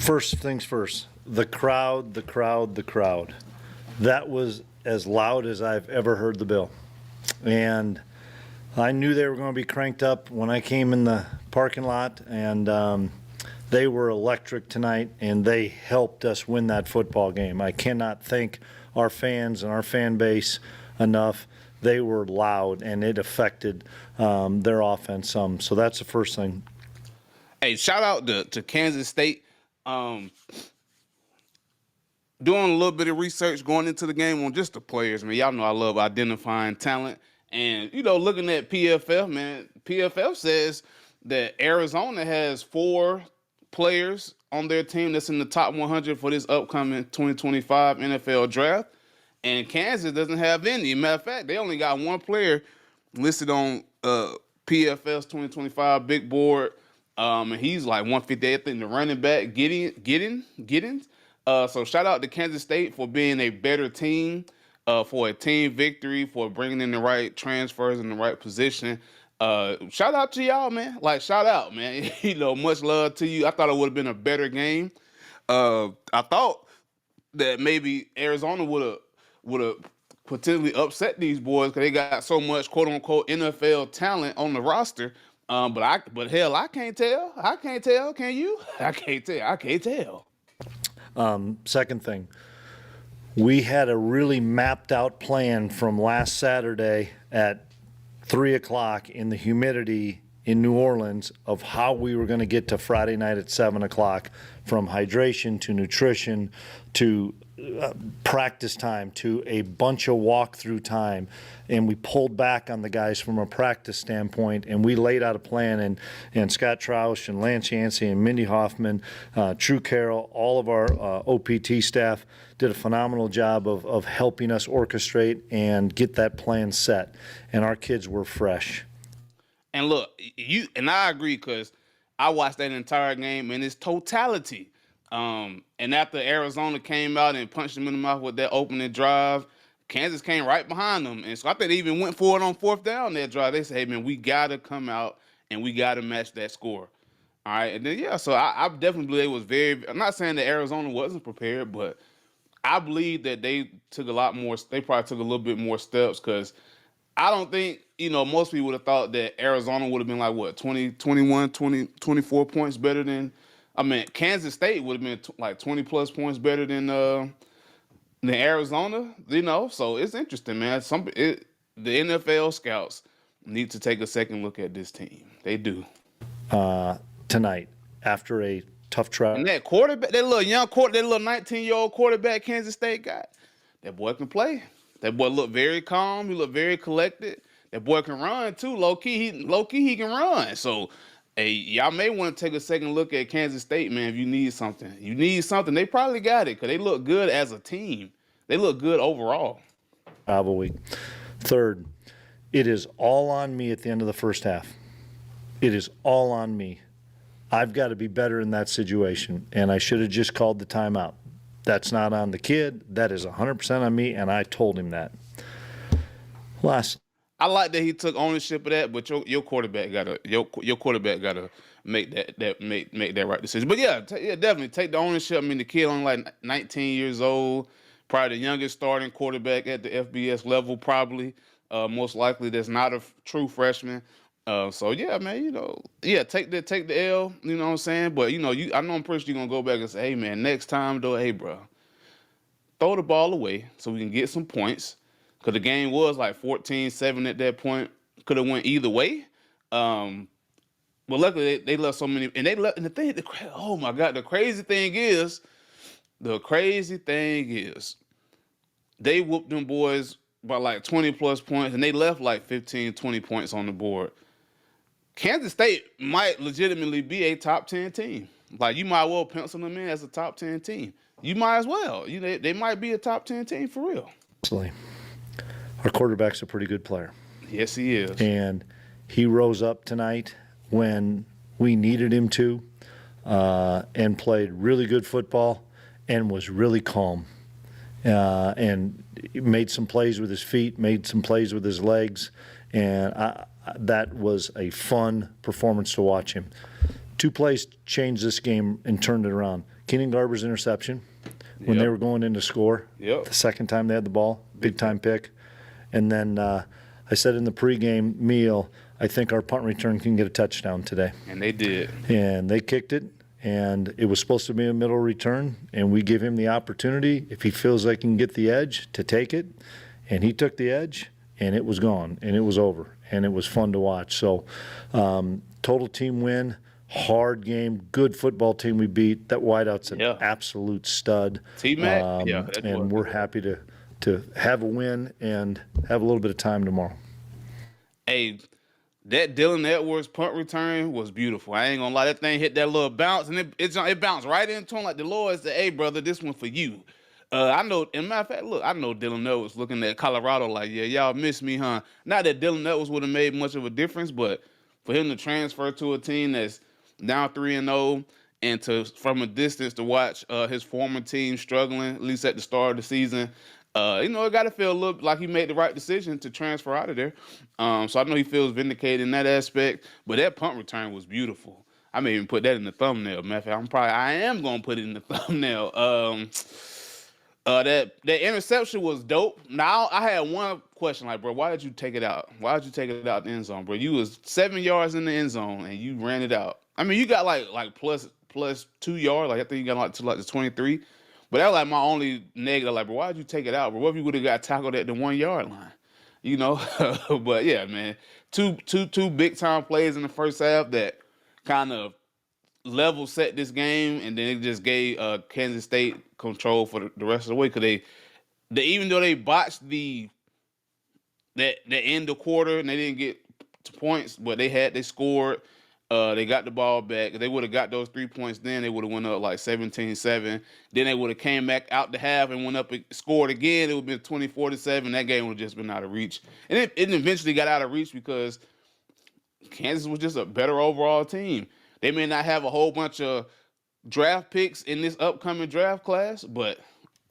First things first, the crowd. That was as loud as I've ever heard the Bill. And I knew they were going to be cranked up when I came in the parking lot, and they were electric tonight, and they helped us win that football game. I cannot thank our fans and our fan base enough. They were loud, and it affected their offense some. So that's the first thing. Hey, shout out to Kansas State. Doing a little bit of research going into the game on just the players, man. Y'all know I love identifying talent. And, looking at PFF, man, PFF says that Arizona has 4 players on their team that's in the top 100 for this upcoming 2025 NFL draft. And Kansas doesn't have any. Matter of fact, they only got 1 player listed on PFF's 2025 big board. And he's like 158th, I think, the running back, Giddens. So shout out to Kansas State for being a better team, for a team victory, for bringing in the right transfers in the right position. Shout out to y'all, man. Like, shout out, man. Much love to you. I thought it would have been a better game. I thought that maybe Arizona would have potentially upset these boys because they got so much quote unquote NFL talent on the roster. But hell, I can't tell. I can't tell. Can you? I can't tell. Second thing, we had a really mapped out plan from last Saturday at 3 o'clock in the humidity in New Orleans of how we were going to get to Friday night at 7 o'clock, from hydration to nutrition to practice time to a bunch of walkthrough time. And we pulled back on the guys from a practice standpoint, and we laid out a plan, and Scott Troush and Lance Yancey and Mindy Hoffman, True Carroll, all of our OPT staff did a phenomenal job of helping us orchestrate and get that plan set. And our kids were fresh. And look, I agree, because I watched that entire game in its totality. And after Arizona came out and punched them in the mouth with that opening drive, Kansas came right behind them. And so I think they even went for it on 4th down that drive. They said, hey, man, we got to come out and we got to match that score. All right. And then, so I definitely believe it was I'm not saying that Arizona wasn't prepared, but I believe that they probably took a little bit more steps, because I don't think, most people would have thought that Arizona would have been like, 24 points better than, Kansas State would have been like 20 plus points better than Arizona, so it's interesting, man. The NFL scouts need to take a second look at this team. They do. Tonight, after a tough trial. And that quarterback, that little 19-year-old quarterback Kansas State got, that boy can play. That boy looked very calm. He looked very collected. That boy can run too. Low key, he can run. So, hey, y'all may want to take a second look at Kansas State, man, if you need something. They probably got it, because they look good as a team. They look good overall. Probably. Third, it is all on me at the end of the first half. It is all on me. I've got to be better in that situation, and I should have just called the timeout. That's not on the kid. That is 100% on me, and I told him that. Last. I like that he took ownership of that, but your quarterback gotta make that right decision. But yeah, definitely take the ownership. The kid only like 19 years old, probably the youngest starting quarterback at the FBS level, probably. Most likely, that's not a true freshman. So yeah, man, take the L. You know what I'm saying? But I know I'm pretty sure you're gonna go back and say, hey man, next time though, hey bro, throw the ball away so we can get some points. Because the game was like 14-7 at that point. Could have went either way. But luckily, they left so many. And oh my God, the crazy thing is, they whooped them boys by like 20 plus points, and they left like 15, 20 points on the board. Kansas State might legitimately be a top 10 team. Like, you might well pencil them in as a top 10 team. You might as well. They might be a top 10 team for real. Absolutely. Our quarterback's a pretty good player. Yes, he is. And he rose up tonight when we needed him to, and played really good football and was really calm. And made some plays with his feet, made some plays with his legs, and that was a fun performance to watch him. 2 plays changed this game and turned it around. Keenan Garber's interception when they were going in to score. Yep. The second time they had the ball, big time pick. And then I said in the pregame meal, I think our punt return can get a touchdown today. And they did. And they kicked it, and it was supposed to be a middle return, and we give him the opportunity, if he feels like he can get the edge, to take it. And he took the edge, and it was gone, and it was over, and it was fun to watch. So total team win, hard game, good football team we beat. That wideout's an absolute stud. T-Mac? And we're happy to have a win and have a little bit of time tomorrow. Hey, that Dylan Edwards punt return was beautiful. I ain't gonna lie, that thing hit that little bounce, and it bounced right into him like the Lord said, "Hey, brother, this one for you." I know, in matter of fact, look, I know Dylan Edwards looking at Colorado like, yeah, y'all miss me, huh? Not that Dylan Edwards would have made much of a difference, but for him to transfer to a team that's down 3-0 and to from a distance to watch his former team struggling, at least at the start of the season, it got to feel a little like he made the right decision to transfer out of there. So I know he feels vindicated in that aspect. But that punt return was beautiful. I may even put that in the thumbnail. Matter of fact, I am gonna put it in the thumbnail. That interception was dope. Now I had one question, like, bro, why did you take it out? Why did you take it out the end zone, bro? You was 7 yards in the end zone and you ran it out. I mean, you got like plus 2 yards. Like I think you got to the 23. But that was like my only negative. Like, bro, why did you take it out? Bro, what if you would have got tackled at the 1 yard line? But yeah, man, two big time plays in the first half that kind of level set this game, and then it just gave Kansas State control for the rest of the way. Because they even though they botched the end of quarter and they didn't get to points, but they scored. They got the ball back. If they would have got those 3 points then, they would have went up like 17-7. Then they would have came back out the half and went up and scored again. It would have been 24-7. That game would have just been out of reach. And it eventually got out of reach because Kansas was just a better overall team. They may not have a whole bunch of draft picks in this upcoming draft class, but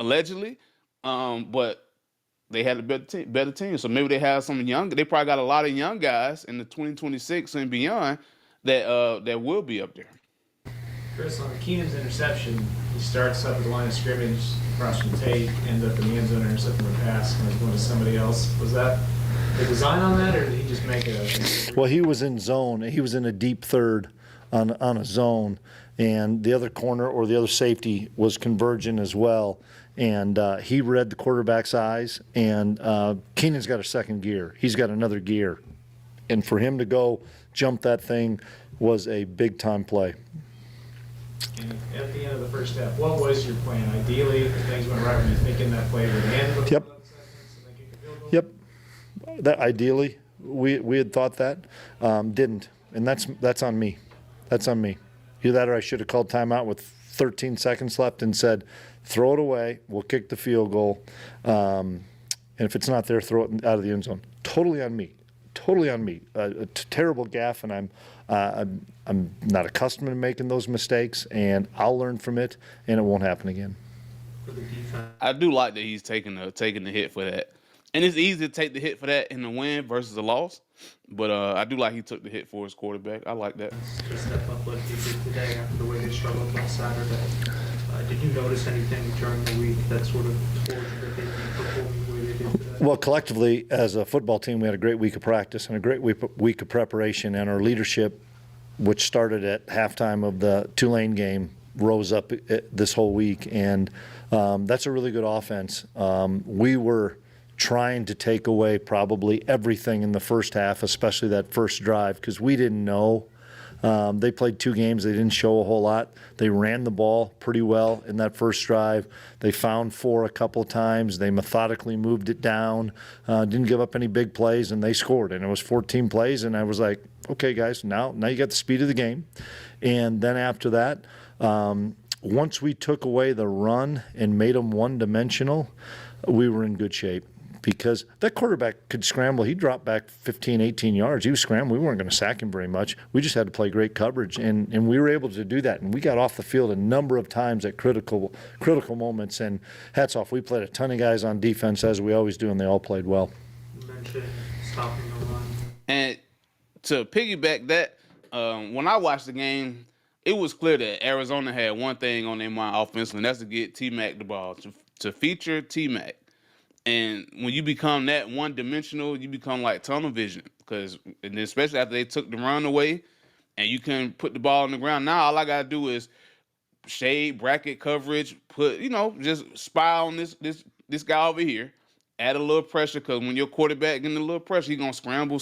allegedly, but they had a better team. So maybe they have some young. They probably got a lot of young guys in the 2026 and beyond that will be up there. Chris, on Keenan's interception, he starts up at the line of scrimmage across from Tate, ends up in the end zone, intercepting the pass, and going to somebody else. Was that the design on that, or did he just make a? Well, he was in zone. He was in a deep third on a zone, and the other corner or the other safety was converging as well. And he read the quarterback's eyes, and Keenan's got a second gear. He's got another gear. And for him to go jump that thing was a big-time play. And at the end of the first half, what was your plan? Ideally, if things went right, were you thinking that play would end with 11 seconds and then kick a field goal? Yep. That ideally, we had thought that. Didn't. And that's on me. That's on me. Either that or I should have called timeout with 13 seconds left and said, throw it away, we'll kick the field goal. And if it's not there, throw it out of the end zone. Totally on me. Totally on me. A terrible gaffe, and I'm not accustomed to making those mistakes, and I'll learn from it, and it won't happen again. I do like that he's taking the hit for that. And it's easy to take the hit for that in the win versus a loss. But I do like he took the hit for his quarterback. I like that. Just step up like you did today after the way they struggled last Saturday. Did you notice anything during the week that sort of told you that they'd be performing the way they did today? Well, collectively, as a football team, we had a great week of practice and a great week of preparation, and our leadership, which started at halftime of the Tulane game, rose up this whole week, and that's a really good offense. We were trying to take away probably everything in the first half, especially that first drive, because we didn't know. They played 2 games. They didn't show a whole lot. They ran the ball pretty well in that first drive. They found 4 a couple of times. They methodically moved it down, didn't give up any big plays, and they scored. And it was 14 plays, and I was like, okay, guys, now you got the speed of the game. And then after that, once we took away the run and made them one-dimensional, we were in good shape. Because that quarterback could scramble. He dropped back 15, 18 yards. He was scrambling. We weren't going to sack him very much. We just had to play great coverage, and we were able to do that. And we got off the field a number of times at critical moments, and hats off. We played a ton of guys on defense, as we always do, and they all played well. You mentioned stopping the run. And to piggyback that, when I watched the game, it was clear that Arizona had one thing on their mind offensively, and that's to get T-Mac the ball, to feature T-Mac. And when you become that one-dimensional, you become like tunnel vision. And especially after they took the run away, and you can put the ball on the ground. Now all I gotta do is shade, bracket coverage, just spy on this guy over here, add a little pressure, because when your quarterback getting a little pressure, he's gonna scramble,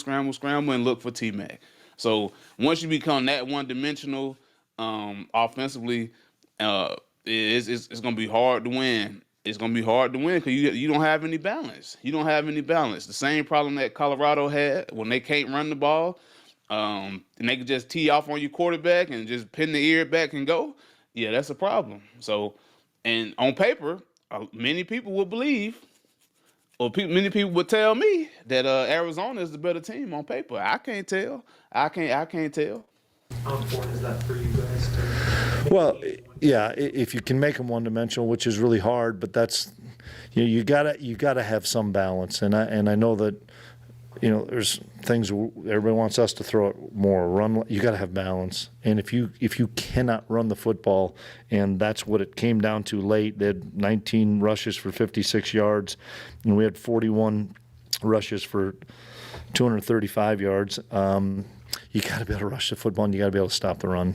and look for T-Mac. So once you become that one-dimensional offensively, it's gonna be hard to win. It's gonna be hard to win because you don't have any balance. You don't have any balance. The same problem that Colorado had when they can't run the ball, and they can just tee off on your quarterback and just pin the ear back and go. Yeah, that's a problem. So, and on paper, many people would believe, many people would tell me that Arizona is the better team on paper. I can't tell. I can't tell. How important is that for you guys to? Well, yeah, if you can make them one-dimensional, which is really hard, but that's, you gotta have some balance, and I know that, there's things everybody wants us to throw it more, run. You got to have balance, and if you cannot run the football, and that's what it came down to late. They had 19 rushes for 56 yards, and we had 41 rushes for 235 yards. You got to be able to rush the football, and you got to be able to stop the run.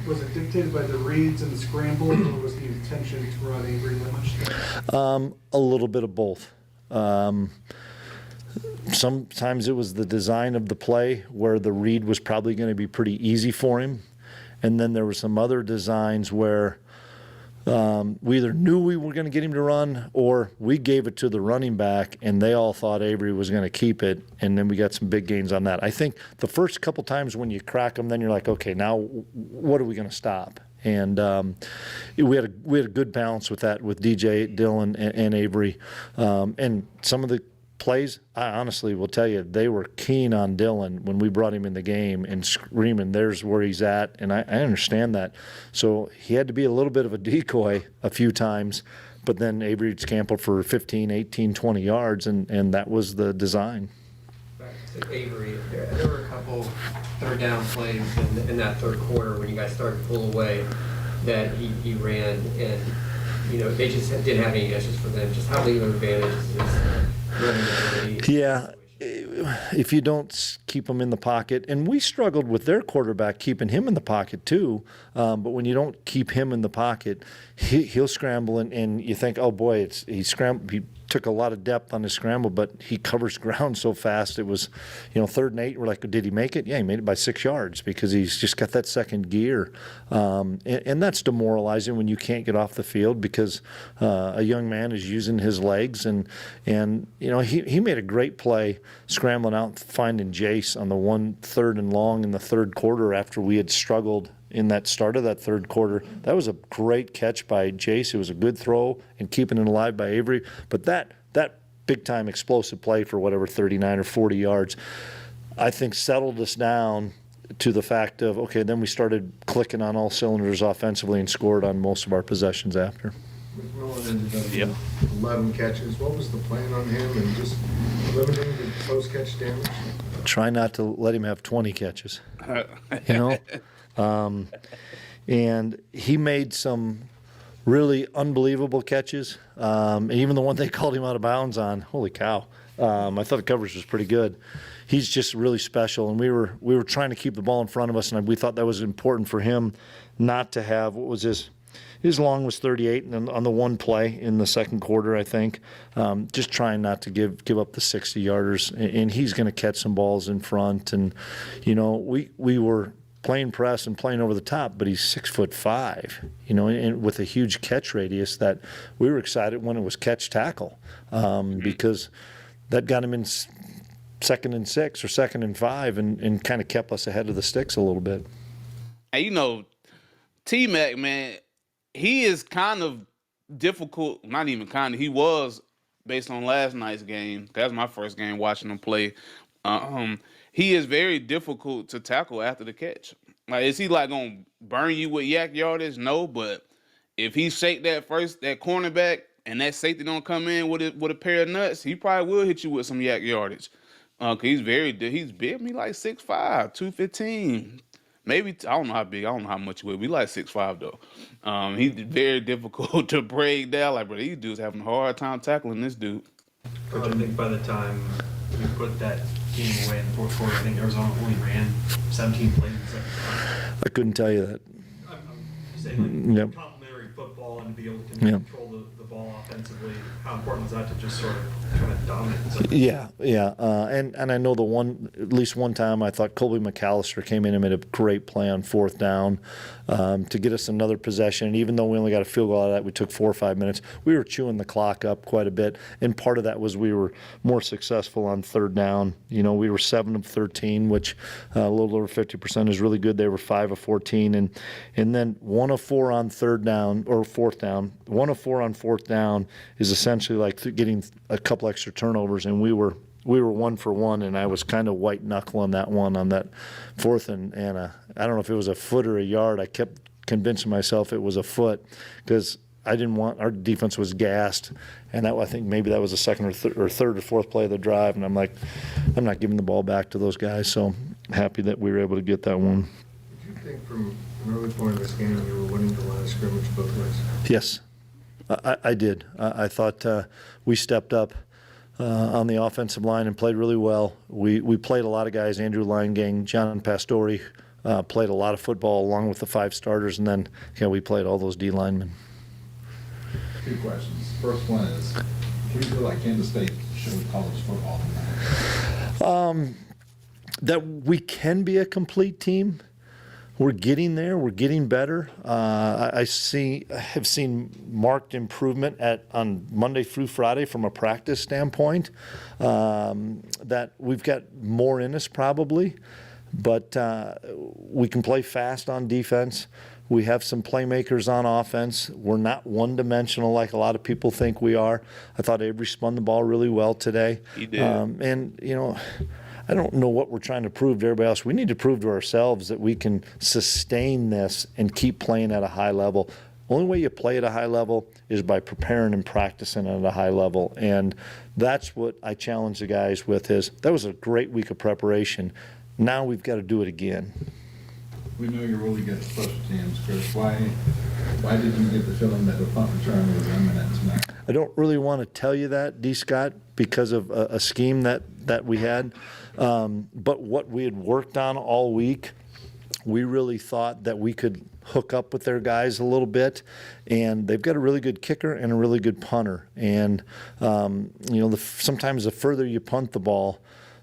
Was it dictated by the reads and the scramble, or was the intention to run Avery that much? A little bit of both. Sometimes it was the design of the play where the read was probably going to be pretty easy for him. And then there were some other designs where we either knew we were going to get him to run, or we gave it to the running back and they all thought Avery was going to keep it. And then we got some big gains on that. I think the first couple times when you crack them, then you're like, okay, now what are we going to stop? And we had a good balance with that, with DJ, Dillon, and Avery. And some of the plays, I honestly will tell you, they were keen on Dillon when we brought him in the game and screaming, there's where he's at, and I understand that. So he had to be a little bit of a decoy a few times, but then Avery scampered for 15, 18, 20 yards, and that was the design. Back to Avery, there were a couple third down plays in that third quarter when you guys started to pull away that he ran, and they just didn't have any issues for them. Just how big of an advantage is this? Yeah, if you don't keep him in the pocket, and we struggled with their quarterback keeping him in the pocket too, but when you don't keep him in the pocket, he'll scramble, and you think, oh boy, he took a lot of depth on his scramble, but he covers ground so fast. It was, 3rd and 8. We're like, did he make it? Yeah, he made it by 6 yards because he's just got that second gear. And that's demoralizing when you can't get off the field because a young man is using his legs. And he made a great play scrambling out, finding Jace on the 3rd and long in the third quarter after we had struggled in that start of that third quarter. That was a great catch by Jace. It was a good throw and keeping it alive by Avery. But that big-time explosive play for whatever 39 or 40 yards, I think settled us down to the fact of, okay, then we started clicking on all cylinders offensively and scored on most of our possessions after. McMillan ended up with 11 catches. What was the plan on him, and just limiting the post-catch damage? Try not to let him have 20 catches, and he made some really unbelievable catches. Even the one they called him out of bounds on, holy cow. I thought the coverage was pretty good. He's just really special, and we were trying to keep the ball in front of us, and we thought that was important for him not to have, what was his long was 38 on the one play in the second quarter, I think. Just trying not to give up the 60-yarders, and he's going to catch some balls in front. And, we were playing press and playing over the top, but he's 6'5", and with a huge catch radius that we were excited when it was catch tackle because that got him in 2nd and 6 or 2nd and 5 and kind of kept us ahead of the sticks a little bit. And T-Mac, man, he is kind of difficult, not even kind of, he was based on last night's game. That's my first game watching him play. He is very difficult to tackle after the catch. Like, is he like gonna burn you with yak yardage? No, but if he shake that cornerback and that safety don't come in with a pair of nuts, he probably will hit you with some yak yardage. Cause he's big. He like 6'5", 215, maybe I don't know how big. I don't know how much he weighs. We like 6'5" though. He's very difficult to break down. Like, bro, these dudes having a hard time tackling this dude. Coach, I think by the time we put that game away in the fourth quarter, I think Arizona only ran 17 plays in the second half. I couldn't tell you that. I'm saying, like, Yep. complimentary football and to be able to Yep. control the ball offensively, how important is that to just sort of kind of dominate the second half? Yeah. And I know at least one time I thought Colby McAllister came in and made a great play on fourth down to get us another possession. And even though we only got a field goal out of that, we took 4 or 5 minutes. We were chewing the clock up quite a bit. And part of that was we were more successful on third down. You know, we were 7 of 13, which a little over 50% is really good. They were 5 of 14. And then 1 of 4 on third down or fourth down. 1 of 4 on fourth down is essentially like getting a couple extra turnovers, and we were 1 for 1, and I was kind of white knuckling that one on that fourth, and I don't know if it was a foot or a yard. I kept convincing myself it was a foot because I didn't want, our defense was gassed, and I think maybe that was the second or third or fourth play of the drive, and I'm like, I'm not giving the ball back to those guys, so happy that we were able to get that one. Did you think from an early point of this game you were winning the line of scrimmage both ways? Yes, I did. I thought we stepped up on the offensive line and played really well. We played a lot of guys, Andrew Leingang, John Pastore, played a lot of football along with the 5 starters, and then we played all those D linemen. 2 questions. First one is, do you feel like Kansas State showed college football tonight? That we can be a complete team. We're getting there. We're getting better. I have seen marked improvement on Monday through Friday from a practice standpoint. That we've got more in us probably, but we can play fast on defense. We have some playmakers on offense. We're not one-dimensional like a lot of people think we are. I thought Avery spun the ball really well today. He did. And I don't know what we're trying to prove to everybody else. We need to prove to ourselves that we can sustain this and keep playing at a high level. Only way you play at a high level is by preparing and practicing at a high level. And that's what I challenge the guys with is that was a great week of preparation. Now we've got to do it again. We know you're really good at special teams, Chris. Why did you get the feeling that the punt return was imminent tonight? I don't really want to tell you that, D. Scott, because of a scheme that we had. But what we had worked on all week, we really thought that we could hook up with their guys a little bit. And they've got a really good kicker and a really good punter. And, sometimes the further you punt the ball,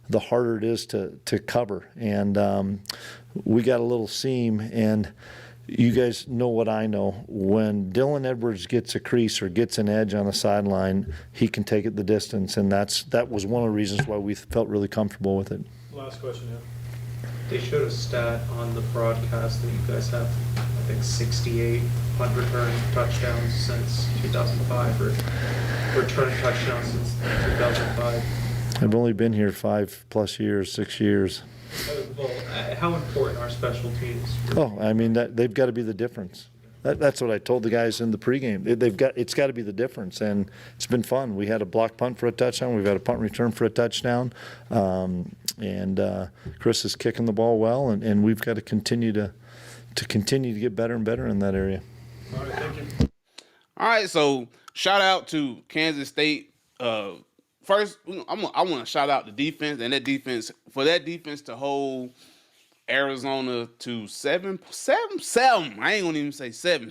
the harder it is to cover. And we got a little seam, and you guys know what I know. When Dylan Edwards gets a crease or gets an edge on a sideline, he can take it the distance, and that was one of the reasons why we felt really comfortable with it. Last question, yeah. They showed a stat on the broadcast that you guys have, I think, 68 punt return touchdowns since 2005, or return touchdowns since 2005. I've only been here 5+ years, 6 years. How important are special teams? Oh, I mean, they've got to be the difference. That's what I told the guys in the pregame. It's got to be the difference, and it's been fun. We had a block punt for a touchdown. We've had a punt return for a touchdown, and Chris is kicking the ball well, and we've got to continue to get better and better in that area. All right, thank you. All right, so shout out to Kansas State. First, I want to shout out the defense, and that defense to hold Arizona to seven. I ain't gonna even say 7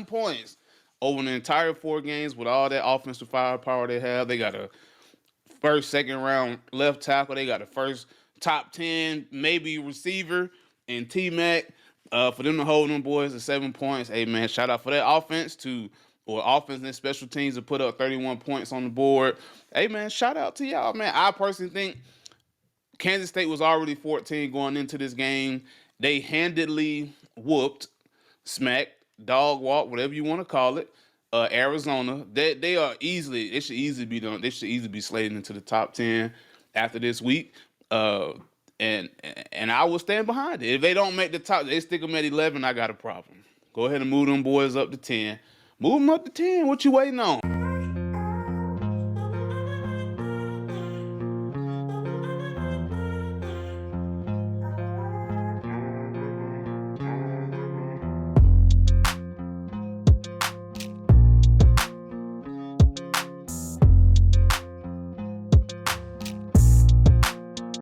points over the entire 4 games with all that offensive firepower they have. They got a first, second round left tackle. They got a first top 10 maybe receiver in T-Mac. For them to hold them boys to 7 points, hey man, shout out for that offense and special teams to put up 31 points on the board. Hey, man, shout out to y'all, man. I personally think Kansas State was already 14 going into this game. They handedly smacked, dog walk, whatever you want to call it, Arizona. They should easily be done. They should easily be slated into the top 10 after this week. And I will stand behind it. If they don't make the top, they stick them at 11, I got a problem. Go ahead and move them boys up to 10. Move them up to 10. What you waiting on?